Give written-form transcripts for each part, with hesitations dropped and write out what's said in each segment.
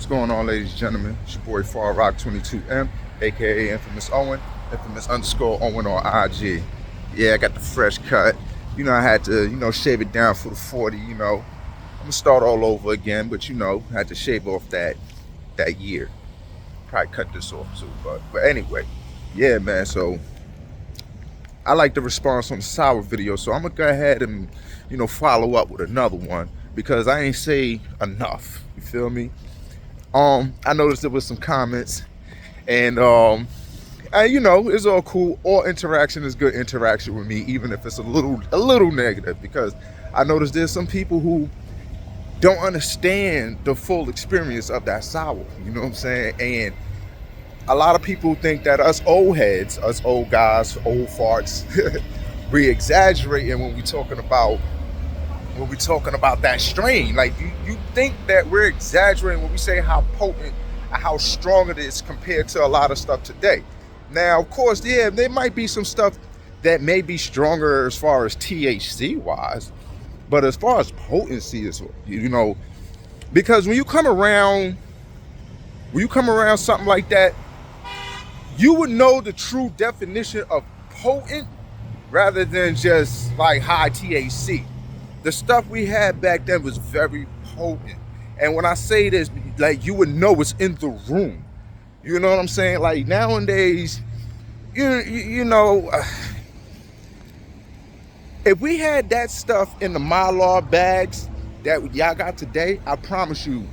What's going on, ladies and gentlemen? It's your boy Far Rock 22M, aka Infamous Owen, Infamous _ Owen on IG. Yeah, I got the fresh cut. I had to, shave it down for the 40. I'm gonna start all over again, but I had to shave off that year. Probably cut this off too, but anyway, yeah, man. So I like the response on the sour video, so I'm gonna go ahead and follow up with another one because I ain't say enough. You feel me? I noticed there was some comments, and it's all cool. All interaction is good interaction with me, even if it's a little negative, because I noticed there's some people who don't understand the full experience of that sour. You know what I'm saying? And a lot of people think that us old heads, us old guys, old farts, we exaggerating when we talking about that strain. Like you think that we're exaggerating when we say how potent and how strong it is compared to a lot of stuff today. Now, of course, yeah, there might be some stuff that may be stronger as far as THC wise, but as far as potency is, because when you come around something like that, you would know the true definition of potent rather than just like high THC. The stuff we had back then was very potent. And when I say this, like, you would know it's in the room. You know what I'm saying? Like nowadays, if we had that stuff in the Mylar bags that y'all got today, I promise you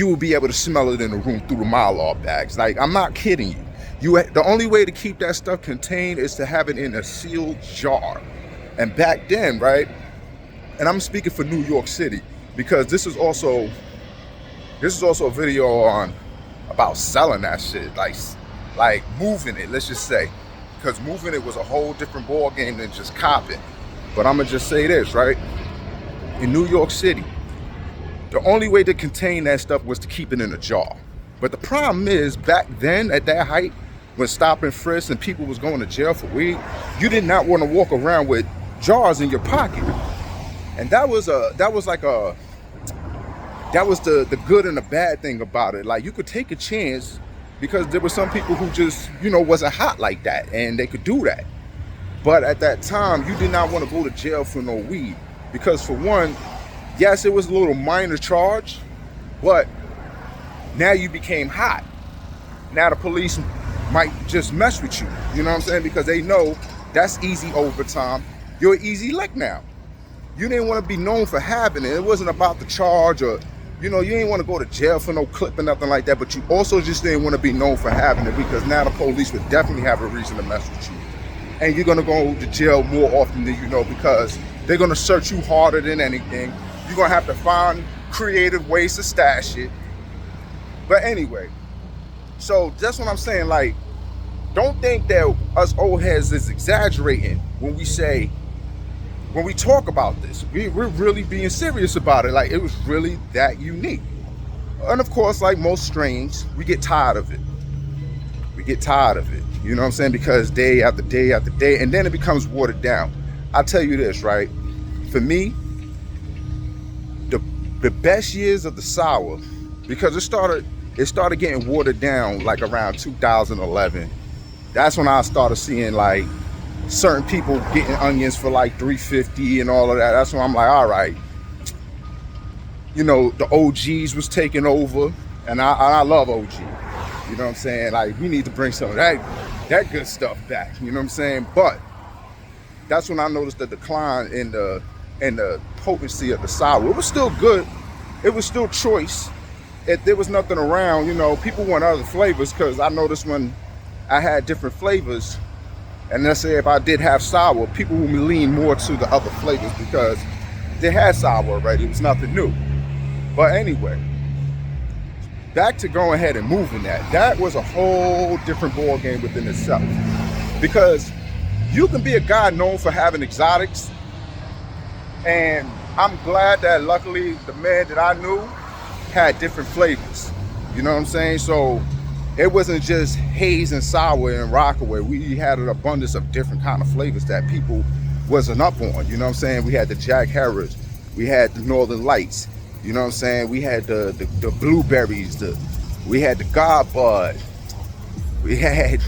would be able to smell it in the room through the Mylar bags. Like, I'm not kidding you. The only way to keep that stuff contained is to have it in a sealed jar. And back then, right? And I'm speaking for New York City because this is also a video on about selling that shit, like moving it. Let's just say, because moving it was a whole different ball game than just copping. But I'm gonna just say this, right? In New York City, the only way to contain that stuff was to keep it in a jar. But the problem is, back then at that height, when stop and frisk and people was going to jail for weed, you did not want to walk around with jars in your pocket. And that was the good and the bad thing about it. Like, you could take a chance because there were some people who just, wasn't hot like that and they could do that. But at that time, you did not want to go to jail for no weed because, for one, yes, it was a little minor charge, but now you became hot. Now the police might just mess with you. You know what I'm saying? Because they know that's easy overtime. You're an easy lick now. You didn't want to be known for having it. It wasn't about the charge or, you didn't want to go to jail for no clip or nothing like that. But you also just didn't want to be known for having it because now the police would definitely have a reason to mess with you. And you're going to go to jail more often than you know because they're going to search you harder than anything. You're going to have to find creative ways to stash it. But anyway, so that's what I'm saying. Like, don't think that us old heads is exaggerating when we talk about this. We're really being serious about it. Like, it was really that unique. And of course, like most strains, we get tired of it. You know what I'm saying? Because day after day after day, and then it becomes watered down. I'll tell you this, right? For me, the best years of the sour, because it started getting watered down like around 2011. That's when I started seeing like certain people getting onions for like $3.50 and all of that. That's when I'm like, all right, the OGs was taking over, and I love OG. You know what I'm saying? Like, we need to bring some of that good stuff back. You know what I'm saying? But that's when I noticed the decline in the potency of the sour. It was still good. It was still choice. If there was nothing around, people want other flavors, because I noticed when I had different flavors, and let's say if I did have sour, people would lean more to the other flavors because they had sour already. It was nothing new. But anyway, back to going ahead and moving that. That was a whole different ball game within itself. Because you can be a guy known for having exotics, and I'm glad that luckily the man that I knew had different flavors. You know what I'm saying? So it wasn't just haze and sour and rockaway. We had an abundance of different kind of flavors that people wasn't up on. You know what I'm saying? We had the Jack Harris, we had the Northern Lights, You know what I'm saying? We had the blueberries, we had the God Bud, we had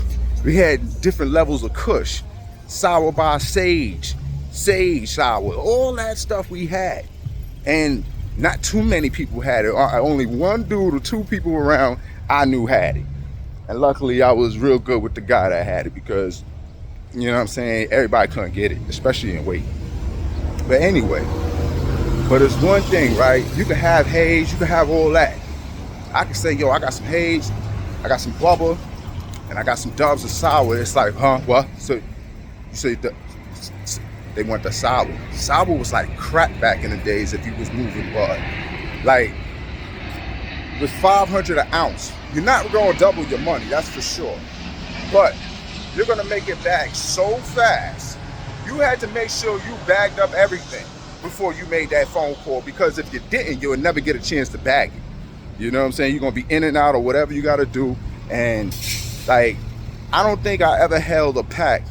we had different levels of Kush, sour by sage sour, all that stuff we had. And not too many people had it. Only one dude or two people around I knew had it. And luckily I was real good with the guy that had it, because you know what I'm saying, everybody couldn't get it, especially in weight. But anyway, but it's one thing, right? You can have haze, you can have all that. I can say, yo, I got some haze, I got some bubble, and I got some dubs of sour. It's like, huh, what? So you say they want the sour. Sour was like crap back in the days if you was moving bud. Like, with 500 an ounce, you're not gonna double your money, that's for sure. But you're gonna make it back so fast. You had to make sure you bagged up everything before you made that phone call, because if you didn't, you would never get a chance to bag it. You know what I'm saying? You're gonna be in and out or whatever you gotta do. And like, I don't think I ever held a pack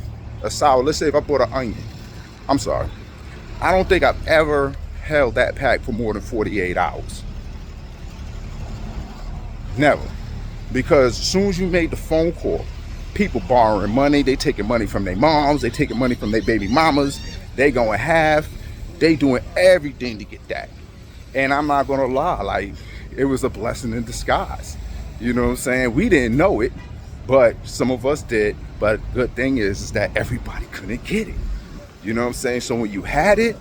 of sour. Let's say if I bought an onion, I'm sorry, I don't think I've ever held that pack for more than 48 hours. Never. Because as soon as you made the phone call, people borrowing money, they taking money from their moms, they taking money from their baby mamas, they going half, they doing everything to get that. And I'm not gonna lie, like, it was a blessing in disguise. You know what I'm saying? We didn't know it, but some of us did. But the good thing is that everybody couldn't get it. You know what I'm saying? So when you had it,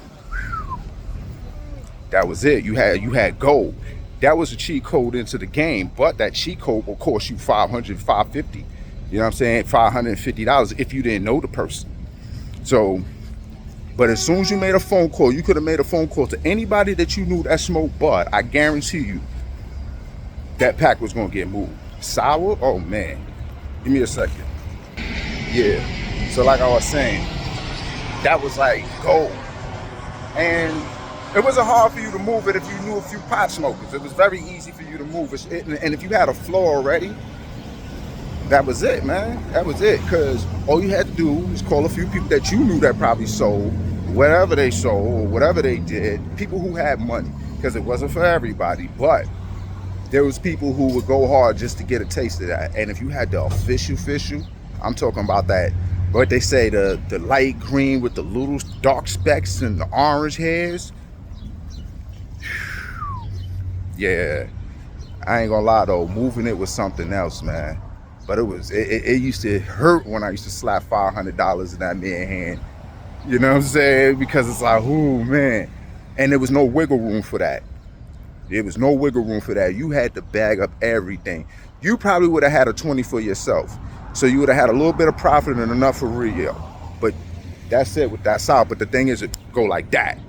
that was it. You had gold. That was a cheat code into the game, but that cheat code will cost you $500, $550. You know what I'm saying? $550 if you didn't know the person. So, but as soon as you made a phone call, you could have made a phone call to anybody that you knew that smoked bud. I guarantee you, that pack was gonna get moved. Sour? Oh man. Give me a second. Yeah. So like I was saying, that was like gold. And it wasn't hard for you to move it if you knew a few pot smokers. It was very easy for you to move it. And if you had a flow already, that was it, man. That was it. Because all you had to do was call a few people that you knew that probably sold, whatever they sold, or whatever they did, people who had money. Because it wasn't for everybody. But there was people who would go hard just to get a taste of that. And if you had the official, I'm talking about that, what they say, the light green with the little dark specks and the orange hairs. Yeah, I ain't gonna lie though, moving it was something else, man. But it used to hurt when I used to slap $500 in that man's hand. You know what I'm saying? Because it's like, ooh, man. And there was no wiggle room for that. There was no wiggle room for that. You had to bag up everything. You probably would have had a 20 for yourself. So you would have had a little bit of profit and enough for Rio. But that's it with that side. But the thing is, it go like that.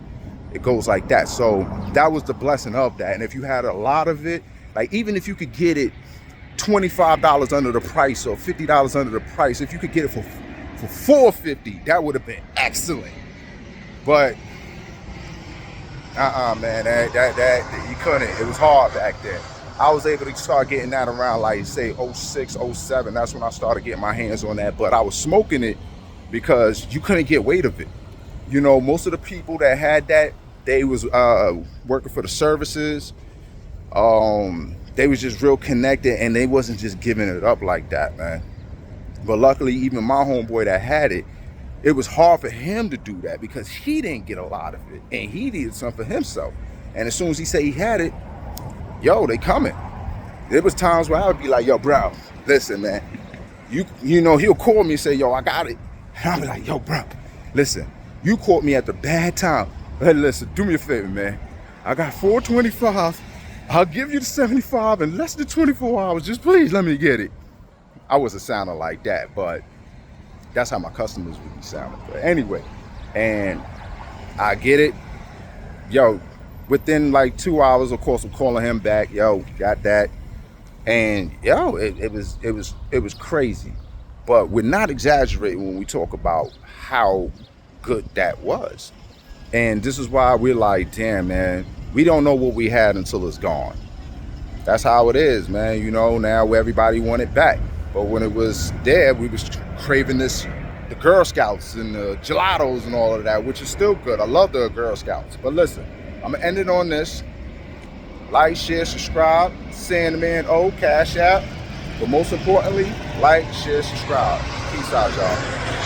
It goes like that. So that was the blessing of that. And if you had a lot of it, like even if you could get it $25 under the price or $50 under the price, if you could get it for $4.50, that would have been excellent. But man, that you couldn't. It was hard back then. I was able to start getting that around like say 06, 07. That's when I started getting my hands on that. But I was smoking it because you couldn't get weight of it. You know, most of the people that had that, they was working for the services. They was just real connected, and they wasn't just giving it up like that, man. But luckily, even my homeboy that had it, it was hard for him to do that because he didn't get a lot of it, and he needed something for himself. And as soon as he said he had it, yo, they coming. There was times where I would be like, yo, bro, listen, man. You know, he'll call me and say, yo, I got it. And I'll be like, yo, bro, listen, you caught me at the bad time. Hey, listen, do me a favor, man. I got $4.25. I'll give you the 75 in less than 24 hours. Just please let me get it. I wasn't sounding like that, but that's how my customers would be sounding. But anyway, and I get it. Yo, within like 2 hours, of course, I'm calling him back. Yo, got that. And yo, it was crazy. But we're not exaggerating when we talk about how good that was. And this is why we're like, damn, man, we don't know what we had until it's gone. That's how it is, man. You know, now everybody want it back. But when it was there, we was craving the Girl Scouts and the gelatos and all of that, which is still good. I love the Girl Scouts. But listen, I'm going to end it on this. Like, share, subscribe. Sandman O, Cash App. But most importantly, like, share, subscribe. Peace out, y'all.